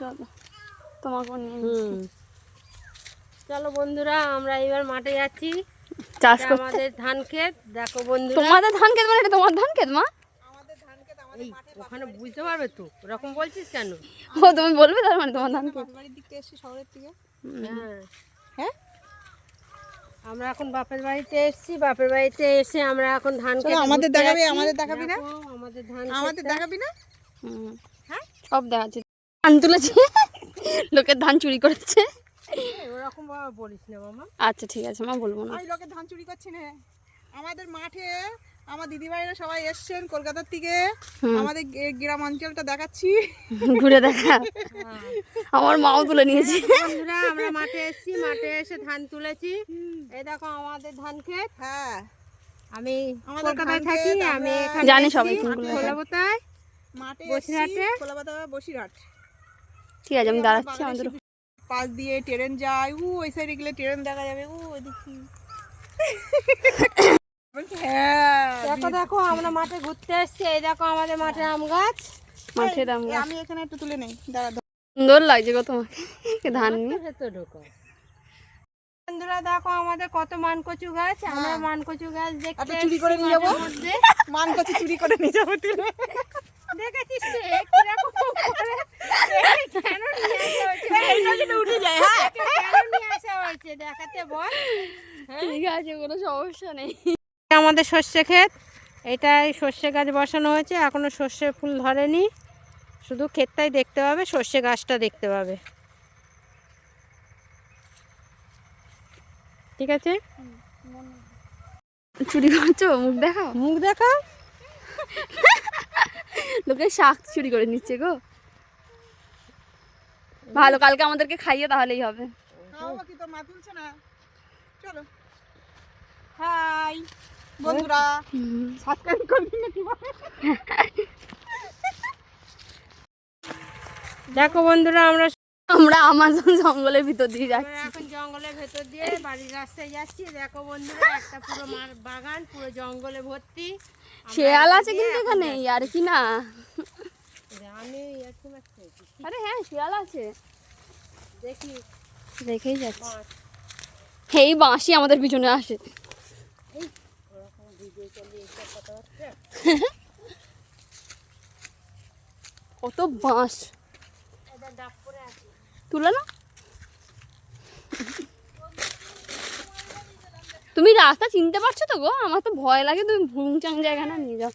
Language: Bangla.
চলো তোমাকেও নিয়ে চলো বন্ধুরা, আমরা এবার মাঠে যাচ্ছি চাষ করতে। আমাদের ধান ক্ষেত। দেখো বন্ধুরা, তোমাদের ধান ক্ষেত মানে এটা তোমার ধান ক্ষেত মা? এই ওখানে বুঝতে পারবে তো, ওরকম বলছিস কেন? ও তুমি বলবে তার মানে তোমার ধান ক্ষেত। বাড়ির দিকে এসে শহরের দিকে। হ্যাঁ হ্যাঁ, আমরা এখন বাপের বাড়িতে এসেছি। বাপের বাড়িতে এসে আমরা এখন ধান ক্ষেত আমাদের ঘুরতে দেখাবি, যাচ্ছি। আমাদের দেখাবি না? দেখো, আমাদের ধান আমাদের ক্ষেতটা। দেখাবি না? হ্যাঁ সব দেখাচ্ছে। ধান তুলেছে, লোকের ধান চুরি করেছে। ওরকম ভাবে বলিস না মামা। আচ্ছা ঠিক আছে মা, বলবো না। আমি লোকের ধান চুরি করছি না। আমাদের মাঠে আমার দিদিভাইরা সবাই এসছেন কলকাতার থেকে। আমাদের গ্রাম অঞ্চলটা দেখাচ্ছি। ঘুরে দেখা। আমার মাও তুলে নিয়েছি। বন্ধুরা, আমরা মাঠে এসেছি, মাঠে এসে ধান তুলেছি। এই দেখো আমাদের ধান ক্ষেত। হ্যাঁ, আমি আমাদের কলকাতায় ধান থাকি, ক্ষেত, আমি আমরা এখানে জানি এসেছি, সবাই কোনগুলো হয়। খোলাবতায় মাঠে বসিরহাটে। কলকাতা বসিরহাট। ঠিক আছে আমি দাঁড়াচ্ছি। আমাদের পাশ দিয়ে ট্রেন যায়, ওই সাইডে গেলে ট্রেন দেখা যাবে। ওই দেখি। হ্যাঁ, দেখো দেখো আমরা মাঠে ঘুরতে এসেছি। এই দেখো আমাদের মাঠে আম গাছ। মাঠের আম গাছ। আমি এখানে একটু তুলে নেই, দাঁড়া। সুন্দর লাগছে গো তোমাকে ধান নিয়ে। বন্ধুরা দেখো আমাদের কত মানকচু গাছ। আমরা মানকচু গাছ দেখতে একটা চুরি করে নিয়ে যাবো। মাঠের মধ্যে। মান কচি চুরি করে নিয়ে যাবো তুলে। দেখেছিস তো কিরকম করে কেন নিয়ে আসা হয়েছে? এইটা কিন্তু উঠে যায়। হ্যাঁ, কেন নিয়ে আসা হয়েছে দেখাতে বল। ঠিক আছে, কোনো সমস্যা নেই। আমাদের সর্ষে ক্ষেত, এটাই সর্ষে গাছ বসানো হয়েছে। এখনো সর্ষে ফুল ধরেনি, শুধু ক্ষেতটাই দেখতে পাবে, সর্ষে গাছটা দেখতে পাবে। ঠিক আছে, চুরি করছো? মুখ দেখাও, মুখ দেখা। লোকের শাক চুরি করে নিচ্ছে গো। ভালো, কালকে আমাদেরকে খাইয়ে তাহলেই হবে। খাওয়াবো কি, তোর মা তুলছে না? চলো। হাই বন্ধুরা, সাবস্ক্রাইব করবি না কিভাবে? দেখো বন্ধুরা, আমরা আমরা আমাজন জঙ্গলের ভিতর দিয়ে যাচ্ছি। এখন জঙ্গলের ভেতর দিয়ে বাড়ির রাস্তায় যাচ্ছি। দেখো বন্ধুরা, একটা পুরো বাগান, পুরো জঙ্গলে ভর্তি। শেয়াল আছে কিন্তু এখানে, আর কি না? আমি একটু মারছি। আরে হ্যাঁ শিয়াল আছে, দেখি দেখেই যাচ্ছি। এই বাঁশি আমাদের পিছনে আসে। কত বাঁশ তুলে না। তুমি রাস্তা চিনতে পারছো তো গো? আমার তো ভয় লাগে, তুমি ভুংচাং জায়গা না নিয়ে যাও।